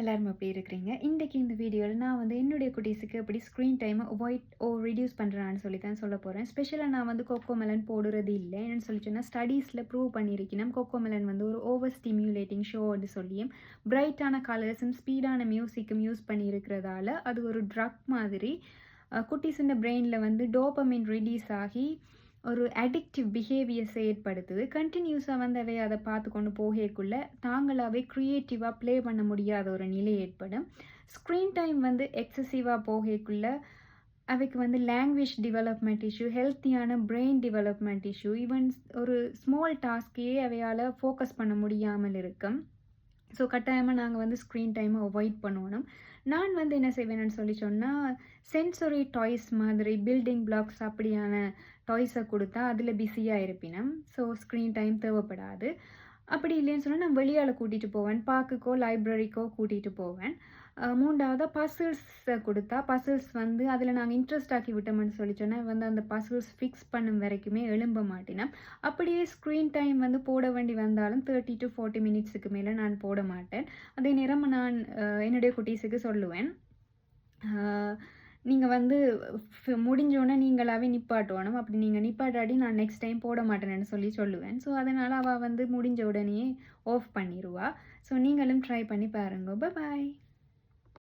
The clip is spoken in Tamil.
எல்லாரும் எப்படி இருக்கிறீங்க? இன்றைக்கி இந்த வீடியோவில் நான் வந்து என்னுடைய குட்டீஸுக்கு எப்படி ஸ்க்ரீன் டைமை ரெடியூஸ் பண்ணுறான்னு சொல்லி தான் சொல்ல போகிறேன். ஸ்பெஷலாக நான் வந்து கோகோமெலன் போடுறது இல்லை. என்னென்னு சொல்லி சொன்னால் ஸ்டடீஸில் ப்ரூவ் பண்ணியிருக்கணும் கோகோமெலன் வந்து ஒரு ஓவர் ஸ்டிம்யூலேட்டிங் ஷோன்னு சொல்லியும் பிரைட்டான கலர்ஸும் ஸ்பீடான மியூசிக்கும் யூஸ் பண்ணியிருக்கிறதால அது ஒரு ட்ரக் மாதிரி குட்டீஸுன்ற பிரெயினில் வந்து டோபமின் ரிலீஸ் ஆகி ஒரு அடிக்டிவ் பிஹேவியர்ஸை ஏற்படுத்துது. கண்டினியூஸாக வந்து அவை அதை பார்த்து கொண்டு போகக்குள்ள தாங்களாகவே க்ரியேட்டிவாக ப்ளே பண்ண முடியாத ஒரு நிலை ஏற்படும். ஸ்க்ரீன் டைம் வந்து எக்ஸசிவாக போகக்குள்ள அவைக்கு வந்து லாங்குவேஜ் டெவலப்மெண்ட் இஷ்யூ, ஹெல்த்தியான பிரெயின் டெவலப்மெண்ட் இஷ்யூ, ஈவன் ஒரு ஸ்மால் டாஸ்கையே அவையால் ஃபோக்கஸ் பண்ண முடியாமல் இருக்கும். ஸோ கட்டாயமாக நாங்கள் வந்து ஸ்க்ரீன் டைமை அவாய்ட் பண்ணணும். நான் வந்து என்ன செய்வேன்னு சொல்லி சொன்னால் சென்சரி டாய்ஸ் மாதிரி பில்டிங் பிளாக்ஸ் அப்படியான டாய்ஸை கொடுத்தா அதில் பிஸியாக இருப்பினம். ஸோ ஸ்க்ரீன் டைம் தேவைப்படாது. அப்படி இல்லைன்னு சொன்னால் நான் வெளியால் கூட்டிகிட்டு போவேன், பார்க்குக்கோ லைப்ரரிக்கோ கூட்டிகிட்டு போவேன். மூன்றாவதாக பசில்ஸை கொடுத்தா பசில்ஸ் வந்து அதில் நாங்கள் இன்ட்ரெஸ்ட் ஆக்கி விட்டோம்னு சொல்லி சொன்னால் வந்து அந்த பசில்ஸ் ஃபிக்ஸ் பண்ணும் வரைக்குமே எழும்ப மாட்டினோம். அப்படியே ஸ்க்ரீன் டைம் வந்து போட வேண்டி வந்தாலும் 30 to 40 மினிட்ஸுக்கு மேலே நான் போட மாட்டேன். அதே நேரம் நான் என்னுடைய குட்டீஸுக்கு சொல்லுவேன், நீங்கள் வந்து முடிஞ்சோடனே நீங்களாகவே நிப்பாட்டணும். அப்படி நீங்கள் நிப்பாட்டாடி நான் நெக்ஸ்ட் டைம் போட மாட்டேன்னு சொல்லுவேன். ஸோ அதனால் அவள் வந்து முடிஞ்ச உடனே ஆஃப் பண்ணிடுவா. ஸோ நீங்களும் ட்ரை பண்ணி பாருங்க. பாய்.